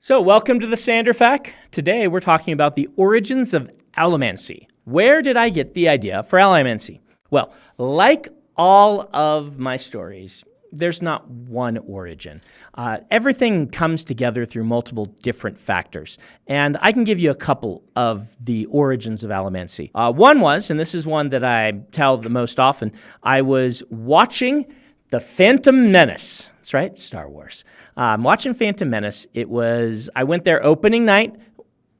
So welcome to the SanderFAQ. Today we're talking about the origins of Allomancy. Where did I get the idea for Allomancy? Well, like all of my stories, there's not one origin. Everything comes together through multiple different factors. And I can give you a couple of the origins of Allomancy. One was, and this is one that I tell the most often, I was watching the Phantom Menace. That's right, Star Wars. Watching Phantom Menace, I went there opening night,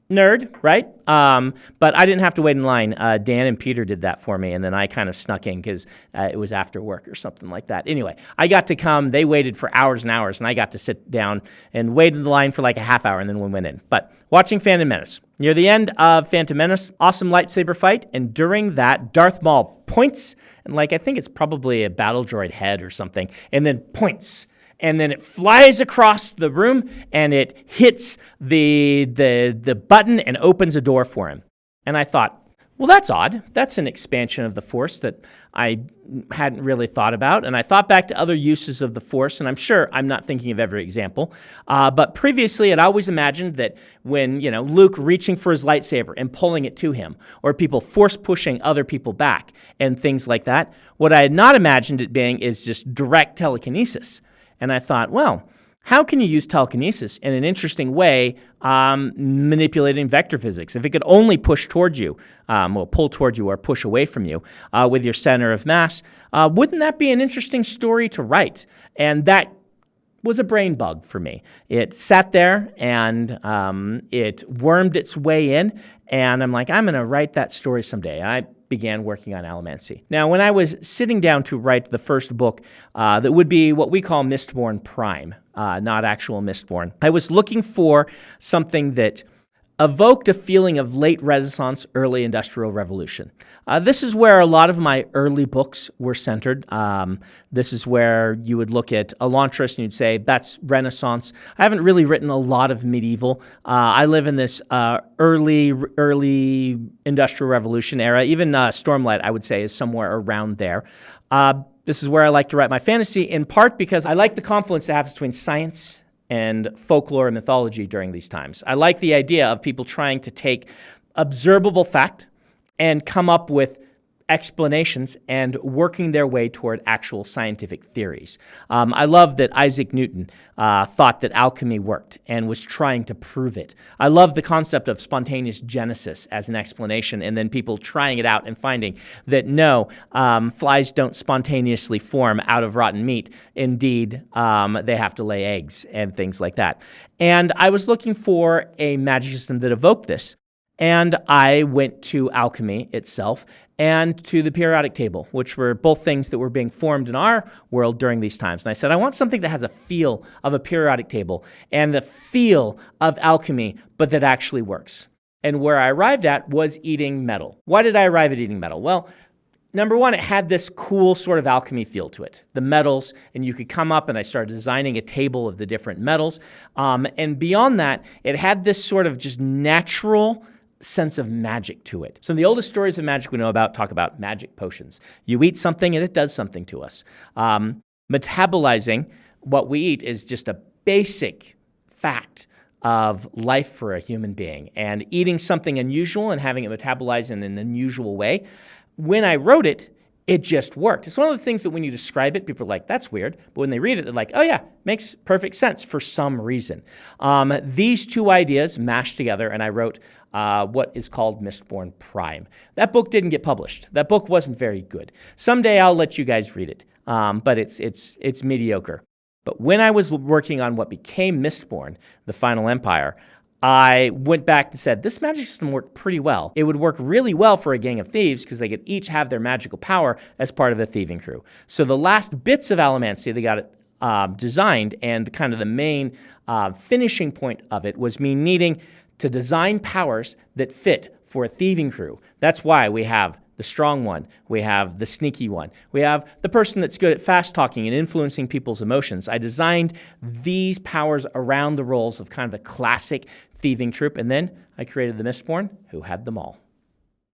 nerd, right? But I didn't have to wait in line. Dan and Peter did that for me, and then I kind of snuck in because it was after work or something like that. Anyway, I got to come. They waited for hours and hours, and I got to sit down and wait in the line for like a half hour, and then we went in. But watching Phantom Menace. Near the end of Phantom Menace, awesome lightsaber fight, and during that, Darth Maul points, and I think it's probably a battle droid head or something, and then points. And then it flies across the room, and it hits the button and opens a door for him. And I thought, well, that's odd. That's an expansion of the Force that I hadn't really thought about. And I thought back to other uses of the Force, and I'm sure I'm not thinking of every example. But previously, I'd always imagined that when, Luke reaching for his lightsaber and pulling it to him, or people force pushing other people back and things like that, what I had not imagined it being is just direct telekinesis. And I thought, well, how can you use telekinesis in an interesting way manipulating vector physics? If it could only push towards you, pull towards you or push away from you with your center of mass, wouldn't that be an interesting story to write? And that was a brain bug for me. It sat there and it wormed its way in, and I'm like, I'm going to write that story someday. I began working on Allomancy. Now, when I was sitting down to write the first book that would be what we call Mistborn Prime, not actual Mistborn, I was looking for something that evoked a feeling of late Renaissance, early Industrial Revolution. This is where a lot of my early books were centered. This is where you would look at Elantris and you'd say, that's Renaissance. I haven't really written a lot of medieval. I live in this early Industrial Revolution era. Even Stormlight, I would say, is somewhere around there. This is where I like to write my fantasy, in part because I like the confluence that happens between science and folklore and mythology during these times. I like the idea of people trying to take observable fact and come up with explanations and working their way toward actual scientific theories. I love that Isaac Newton thought that alchemy worked and was trying to prove it. I love the concept of spontaneous genesis as an explanation, and then people trying it out and finding that no, flies don't spontaneously form out of rotten meat. Indeed, they have to lay eggs and things like that. And I was looking for a magic system that evoked this. And I went to alchemy itself and to the periodic table, which were both things that were being formed in our world during these times. And I said, I want something that has a feel of a periodic table and the feel of alchemy, but that actually works. And where I arrived at was eating metal. Why did I arrive at eating metal? Well, number one, it had this cool sort of alchemy feel to it, the metals, and you could come up and I started designing a table of the different metals. And beyond that, it had this sort of just natural sense of magic to it. Some of the oldest stories of magic we know about talk about magic potions. You eat something and it does something to us. Metabolizing what we eat is just a basic fact of life for a human being. And eating something unusual and having it metabolize in an unusual way, when I wrote it, it just worked. It's one of the things that when you describe it, people are like, that's weird. But when they read it, they're like, oh yeah, makes perfect sense for some reason. These two ideas mashed together, and I wrote what is called Mistborn Prime. That book didn't get published. That book wasn't very good. Someday I'll let you guys read it, but it's mediocre. But when I was working on what became Mistborn, The Final Empire, I went back and said, this magic system worked pretty well. It would work really well for a gang of thieves because they could each have their magical power as part of the thieving crew. So the last bits of Allomancy, they got it designed, and kind of the main finishing point of it was me needing to design powers that fit for a thieving crew. That's why we have the strong one, we have the sneaky one, we have the person that's good at fast talking and influencing people's emotions. I designed these powers around the roles of kind of a classic thieving troupe, and then I created the Mistborn, who had them all.